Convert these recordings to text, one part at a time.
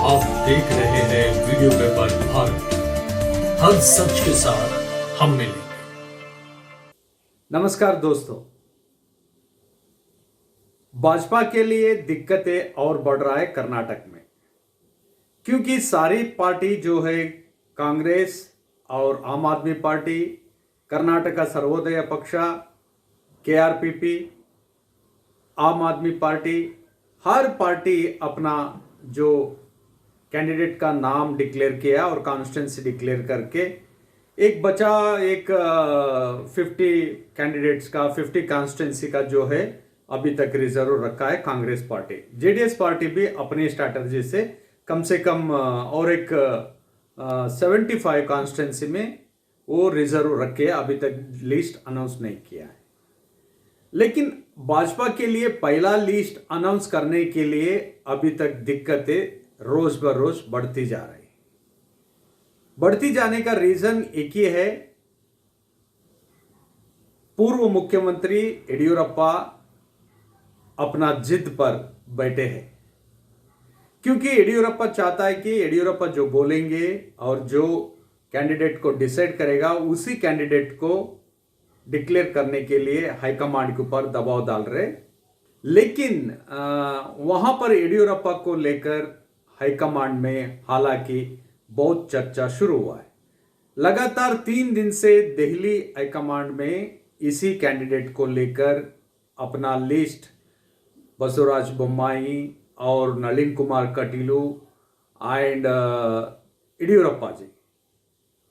आप देख रहे हैं वीडियो पेपर भारत, हर सच के साथ हम मिलेंगे। नमस्कार दोस्तों। भाजपा के लिए दिक्कतें और बढ़ रहा है कर्नाटक में, क्योंकि सारी पार्टी जो है कांग्रेस और आम आदमी पार्टी, कर्नाटका सर्वोदय पक्षा, केआरपीपी, आम आदमी पार्टी, हर पार्टी अपना जो कैंडिडेट का नाम डिक्लेयर किया और कॉन्स्टिट्यूंसी डिक्लेयर करके एक 50 कैंडिडेट्स का 50 कॉन्स्टिट्यूंसी का जो है अभी तक रिजर्व रखा है कांग्रेस पार्टी। जेडीएस पार्टी भी अपनी स्ट्रैटेजी से कम और एक 75 कॉन्स्टिट्यूंसी में वो रिजर्व रखे, अभी तक लिस्ट अनाउंस नहीं किया है। लेकिन भाजपा के लिए पहला लिस्ट अनाउंस करने के लिए अभी तक दिक्कतें रोज ब रोज बढ़ती जा रही। बढ़ती जाने का रीजन एक ही है, पूर्व मुख्यमंत्री येडियुरप्पा अपना जिद पर बैठे हैं, क्योंकि येडियुरप्पा चाहता है कि येडियुरप्पा जो बोलेंगे और जो कैंडिडेट को डिसाइड करेगा उसी कैंडिडेट को डिक्लेयर करने के लिए हाईकमांड के ऊपर दबाव डाल रहे। लेकिन वहां पर येडियुरप्पा को लेकर हाईकमांड में हालांकि बहुत चर्चा शुरू हुआ है। लगातार 3 दिन से दिल्ली हाईकमांड में इसी कैंडिडेट को लेकर अपना लिस्ट बसवराज बोम्माई और नलिन कुमार कटीलू एंड येडियुरप्पा जी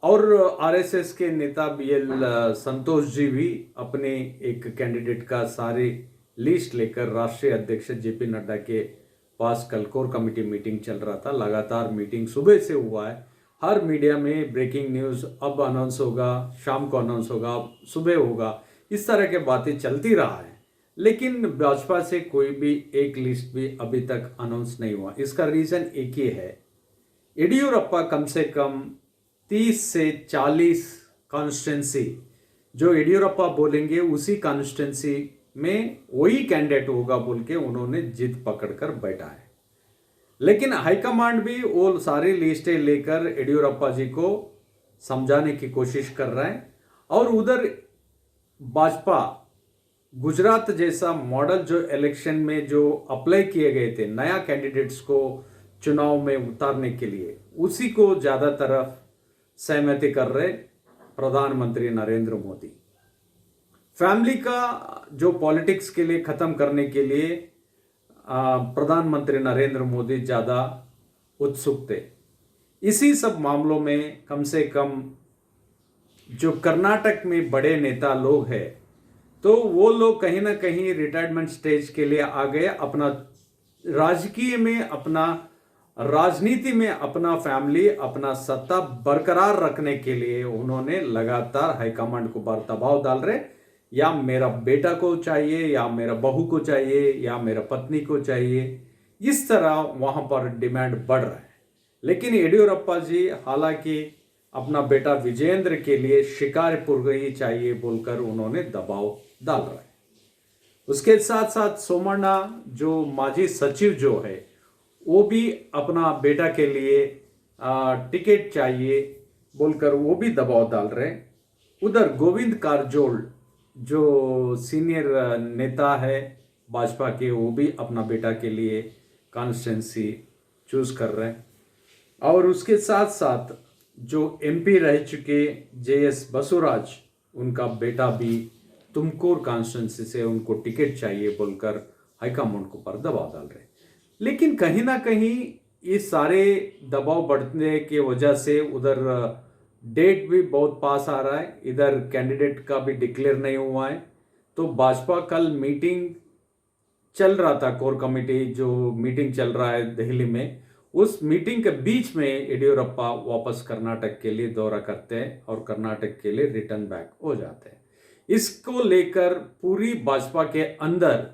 और आरएसएस के नेता बीएल संतोष जी भी अपने एक कैंडिडेट का सारी लिस्ट लेकर राष्ट्रीय अध्यक्ष जेपी नड्डा के पास कल कोर कमेटी मीटिंग चल रहा था। लगातार मीटिंग सुबह से हुआ है, हर मीडिया में ब्रेकिंग न्यूज़, अब अनाउंस होगा, शाम को अनाउंस होगा, सुबह होगा, इस तरह के बातें चलती रहा है। लेकिन भाजपा से कोई भी एक लिस्ट भी अभी तक अनाउंस नहीं हुआ। इसका रीज़न एक ही है, येडियुरप्पा कम से कम 30 से 40 कॉन्स्टिट्यूंसी जो येडियुरप्पा बोलेंगे उसी कॉन्स्टिट्यूंसी में वही कैंडिडेट होगा बोल के उन्होंने जिद पकड़कर बैठा है। लेकिन हाईकमांड भी वो सारी लिस्टें लेकर येडियुरप्पा जी को समझाने की कोशिश कर रहा है। और उधर भाजपा गुजरात जैसा मॉडल जो इलेक्शन में जो अप्लाई किए गए थे नया कैंडिडेट्स को चुनाव में उतारने के लिए, उसी को ज़्यादा तरफ सहमति कर रहे प्रधानमंत्री नरेंद्र मोदी। फैमिली का जो पॉलिटिक्स के लिए ख़त्म करने के लिए प्रधानमंत्री नरेंद्र मोदी ज़्यादा उत्सुक थे। इसी सब मामलों में कम से कम जो कर्नाटक में बड़े नेता लोग हैं, तो वो लोग कहीं ना कहीं रिटायरमेंट स्टेज के लिए आ गए। अपना राजकीय में, अपना राजनीति में अपना फैमिली, अपना सत्ता बरकरार रखने के लिए उन्होंने लगातार हाईकमांड को बार दबाव डाल रहे, या मेरा बेटा को चाहिए, या मेरा बहू को चाहिए, या मेरा पत्नी को चाहिए, इस तरह वहां पर डिमांड बढ़ रहा है। लेकिन येडियुरप्पा जी हालांकि अपना बेटा विजेंद्र के लिए शिकारपुर ही चाहिए बोलकर उन्होंने दबाव डाल रहा है। उसके साथ साथ सोमण्णा जो माजी सचिव जो है वो भी अपना बेटा के लिए टिकट चाहिए बोलकर वो भी दबाव डाल रहे हैं। उधर गोविंद कारजोल जो सीनियर नेता है भाजपा के, वो भी अपना बेटा के लिए कॉन्स्टिट्यूंसी चूज कर रहे हैं। और उसके साथ साथ जो एमपी रह चुके जेएस बसवराज, उनका बेटा भी तुमकुर कॉन्स्टिट्यूंसी से उनको टिकट चाहिए बोलकर हाईकमांड को पर दबाव डाल रहे हैं। लेकिन कहीं ना कहीं ये सारे दबाव बढ़ने की वजह से उधर डेट भी बहुत पास आ रहा है, इधर कैंडिडेट का भी डिक्लेयर नहीं हुआ है। तो भाजपा कल मीटिंग चल रहा था, कोर कमेटी जो मीटिंग चल रहा है दिल्ली में, उस मीटिंग के बीच में येडियुरप्पा वापस कर्नाटक के लिए दौरा करते हैं और कर्नाटक के लिए रिटर्न बैक हो जाते हैं। इसको लेकर पूरी भाजपा के अंदर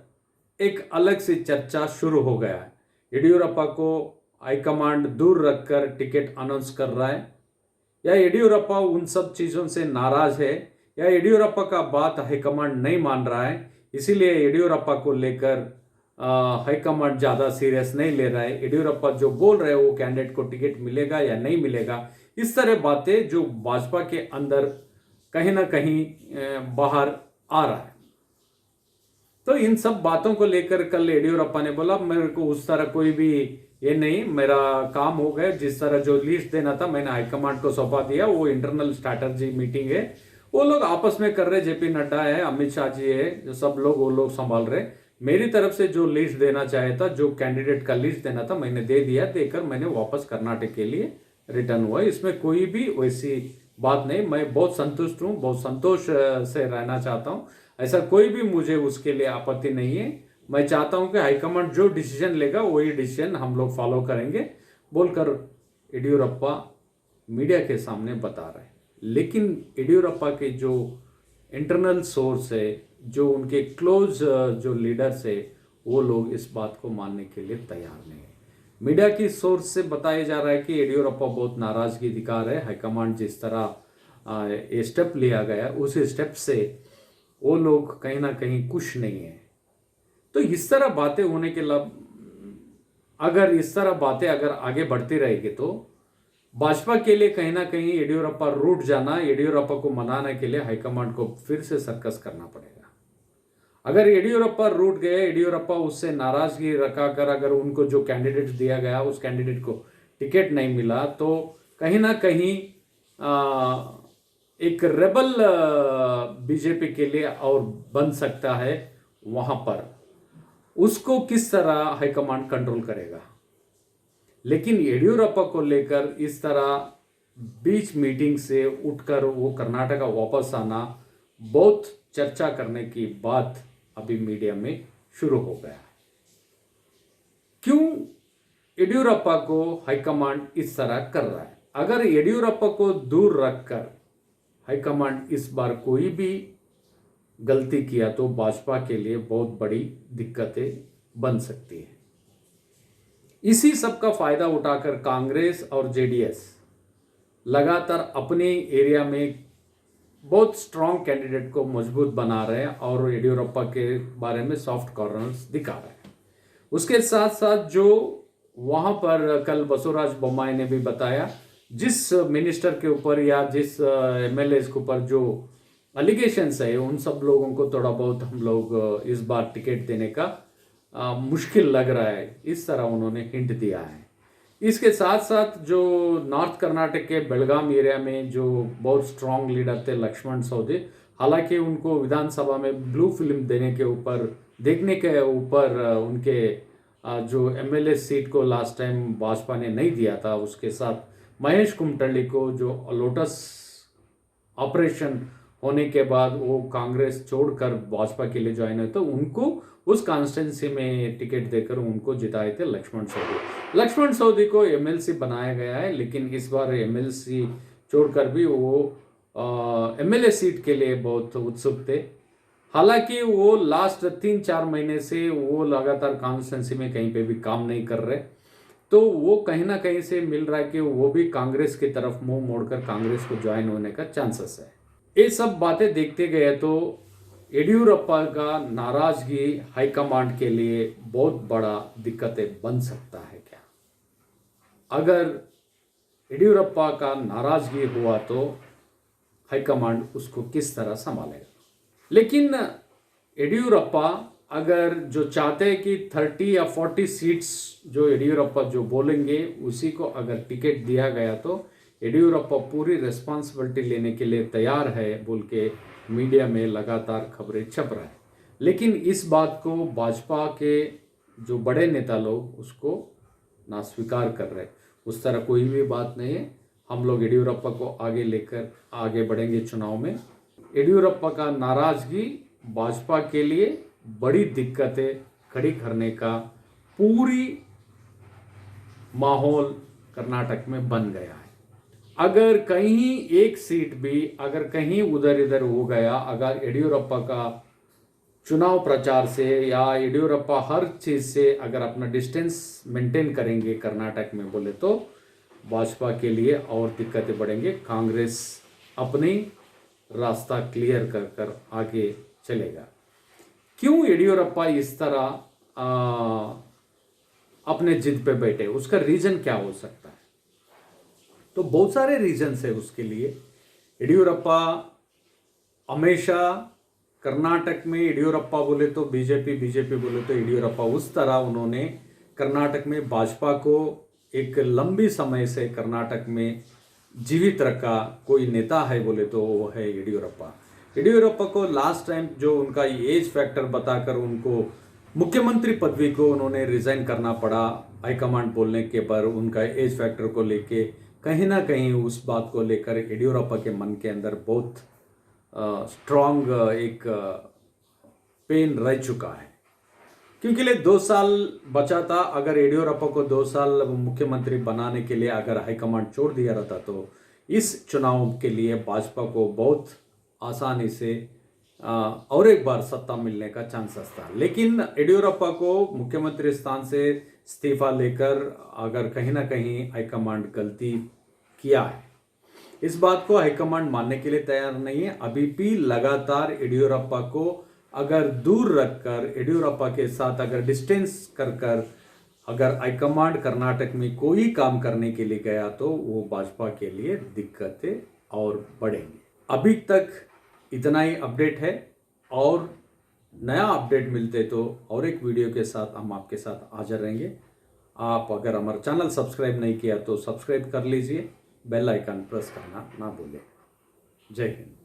एक अलग से चर्चा शुरू हो गया है। येडियुरप्पा को हाईकमांड दूर रखकर टिकट अनाउंस कर रहा है, या येडियुरप्पा उन सब चीज़ों से नाराज है, या येडियुरप्पा का बात हाईकमांड नहीं मान रहा है, इसीलिए येडियुरप्पा को लेकर हाईकमांड ज़्यादा सीरियस नहीं ले रहा है, येडियुरप्पा जो बोल रहे हैं वो कैंडिडेट को टिकट मिलेगा या नहीं मिलेगा, इस तरह बातें जो भाजपा के अंदर कहीं ना कहीं बाहर आ रहा है। तो इन सब बातों को लेकर कल येडियुरप्पा ने बोला मेरे को उस तरह कोई भी ये नहीं, मेरा काम हो गया, जिस तरह जो लिस्ट देना था मैंने हाईकमांड को सौंपा दिया, वो इंटरनल स्ट्रैटेजी मीटिंग है, वो लोग आपस में कर रहे, जेपी नड्डा है, अमित शाह जी है, जो सब लोग वो लोग संभाल रहे। मेरी तरफ से जो लिस्ट देना चाहे था, जो कैंडिडेट का लिस्ट देना था मैंने दे दिया, देकर मैंने वापस कर्नाटक के लिए रिटर्न हुआ। इसमें कोई भी वैसी बात नहीं, मैं बहुत संतुष्ट हूँ, बहुत संतोष से रहना चाहता हूँ, ऐसा कोई भी मुझे उसके लिए आपत्ति नहीं है। मैं चाहता हूं कि हाईकमांड जो डिसीजन लेगा वही डिसीजन हम लोग फॉलो करेंगे, बोलकर येडियुरप्पा मीडिया के सामने बता रहे हैं। लेकिन येडियुरप्पा के जो इंटरनल सोर्स है, जो उनके क्लोज जो लीडर्स है, वो लोग इस बात को मानने के लिए तैयार नहीं है। मीडिया की सोर्स से बताया जा रहा है कि येडियुरप्पा बहुत नाराजगी दिखा रहे हैं, हाईकमांड जिस तरह ये स्टेप लिया गया उस स्टेप से वो लोग कहीं ना कहीं खुश नहीं है। तो इस तरह बातें होने के अगर इस तरह बातें अगर आगे बढ़ती रहेगी तो भाजपा के लिए कहीं ना कहीं येडियुरप्पा रूठ जाना, येडियुरप्पा को मनाने के लिए हाईकमांड को फिर से सर्कस करना पड़ेगा। अगर येडियुरप्पा रूठ गए, येडियुरप्पा उससे नाराजगी रखाकर अगर उनको जो कैंडिडेट दिया गया उस कैंडिडेट को टिकट नहीं मिला तो कहीं ना कहीं एक रेबल बीजेपी के लिए और बन सकता है। वहां पर उसको किस तरह हाईकमांड कंट्रोल करेगा। लेकिन येडियुरप्पा को लेकर इस तरह बीच मीटिंग से उठकर वो कर्नाटक वापस आना बहुत चर्चा करने की बात अभी मीडिया में शुरू हो गया है। क्यों येडियुरप्पा को हाईकमांड इस तरह कर रहा है? अगर येडियुरप्पा को दूर रखकर हाईकमांड इस बार कोई भी गलती किया तो भाजपा के लिए बहुत बड़ी दिक्कतें बन सकती है। इसी सब का फायदा उठाकर कांग्रेस और जेडीएस लगातार अपने एरिया में बहुत स्ट्रांग कैंडिडेट को मजबूत बना रहे हैं और येडियुरप्पा के बारे में सॉफ्ट कॉर्नर्स दिखा रहे हैं। उसके साथ साथ जो वहां पर कल बसवराज बोम्माई ने भी बताया, जिस मिनिस्टर के ऊपर या जिस एमएलए के ऊपर जो अलिगेशंस है उन सब लोगों को थोड़ा बहुत हम लोग इस बार टिकट देने का मुश्किल लग रहा है, इस तरह उन्होंने हिंट दिया है। इसके साथ साथ जो नॉर्थ कर्नाटक के बेलगाम एरिया में जो बहुत स्ट्रांग लीडर थे लक्ष्मण सवदी, हालांकि उनको विधानसभा में ब्लू फिल्म देने के ऊपर देखने के ऊपर उनके जो एमएलए सीट को लास्ट टाइम भाजपा ने नहीं दिया था, उसके साथ महेश कुमटಳ್ಳಿ को जो लोटस ऑपरेशन होने के बाद वो कांग्रेस छोड़कर भाजपा के लिए ज्वाइन हुए तो उनको उस कॉन्स्टिट्यूंसी में टिकट देकर उनको जिताए थे लक्ष्मण सवदी। लक्ष्मण सवदी को एमएलसी बनाया गया है, लेकिन इस बार एमएलसी छोड़कर भी वो एमएलए सीट के लिए बहुत उत्सुक थे। हालांकि वो लास्ट 3-4 महीने से वो लगातार कॉन्स्टिट्यूंसी में कहीं पे भी काम नहीं कर रहे, तो वो कहीं ना कहीं से मिल रहा है कि वो भी कांग्रेस की तरफ मुंह मोड़कर कांग्रेस को ज्वाइन होने का चांसेस है। ये सब बातें देखते गए तो येडियुरप्पा का नाराजगी हाईकमांड के लिए बहुत बड़ा दिक्कतें बन सकता है क्या? अगर येडियुरप्पा का नाराजगी हुआ तो हाईकमांड उसको किस तरह संभालेगा? लेकिन येडियुरप्पा अगर जो चाहते हैं कि 30 या 40 सीट्स जो येडियुरप्पा जो बोलेंगे उसी को अगर टिकट दिया गया तो येडियुरप्पा पूरी रिस्पॉन्सिबिलिटी लेने के लिए तैयार है बोल के मीडिया में लगातार खबरें छप रहा है। लेकिन इस बात को भाजपा के जो बड़े नेता लोग उसको ना स्वीकार कर रहे। उस तरह कोई भी बात नहीं है, हम लोग येडियुरप्पा को आगे लेकर आगे बढ़ेंगे चुनाव में। येडियुरप्पा का नाराजगी भाजपा के लिए बड़ी दिक्कतें खड़ी करने का पूरी माहौल कर्नाटक में बन गया है। अगर कहीं एक सीट भी अगर कहीं उधर इधर हो गया, अगर येडियुरप्पा का चुनाव प्रचार से या येडियुरप्पा हर चीज से अगर अपना डिस्टेंस मेंटेन करेंगे कर्नाटक में बोले तो भाजपा के लिए और दिक्कतें बढ़ेंगे। कांग्रेस अपनी रास्ता क्लियर कर कर आगे चलेगा। क्यों येडियुरप्पा इस तरह अपने जिद पे बैठे, उसका रीजन क्या हो सकता है? तो बहुत सारे रीजन्स है उसके लिए। येडियुरप्पा हमेशा कर्नाटक में, येडियुरप्पा बोले तो बीजेपी, बीजेपी बोले तो येडियुरप्पा, उस तरह उन्होंने कर्नाटक में भाजपा को एक लंबी समय से कर्नाटक में जीवित रखा। कोई नेता है बोले तो वो है येडियुरप्पा। येडियुरप्पा को लास्ट टाइम जो उनका एज फैक्टर बताकर उनको मुख्यमंत्री पदवी को उन्होंने रिजाइन करना पड़ा हाईकमांड बोलने के पर, उनका एज फैक्टर को लेके कहीं ना कहीं उस बात को लेकर येडियुरप्पा के मन के अंदर बहुत स्ट्रॉन्ग एक पेन रह चुका है। क्योंकि ले 2 साल बचा था, अगर येडियुरप्पा को 2 साल मुख्यमंत्री बनाने के लिए अगर हाईकमांड छोड़ दिया रहता तो इस चुनाव के लिए भाजपा को बहुत आसानी से और एक बार सत्ता मिलने का चांसेस था। लेकिन येडियुरप्पा को मुख्यमंत्री स्थान से इस्तीफा लेकर अगर कहीं ना कहीं हाईकमांड गलती किया है, इस बात को हाईकमांड मानने के लिए तैयार नहीं है। अभी भी लगातार येडियुरप्पा को अगर दूर रखकर, येडियुरप्पा के साथ अगर डिस्टेंस कर अगर हाईकमांड कर्नाटक में कोई काम करने के लिए गया तो वो भाजपा के लिए दिक्कतें और बढ़ेंगी। अभी तक इतना ही अपडेट है, और नया अपडेट मिलते तो और एक वीडियो के साथ हम आपके साथ हाजिर रहेंगे। आप अगर हमारा चैनल सब्सक्राइब नहीं किया तो सब्सक्राइब कर लीजिए, बेल आइकन प्रेस करना ना भूलें। जय हिंद।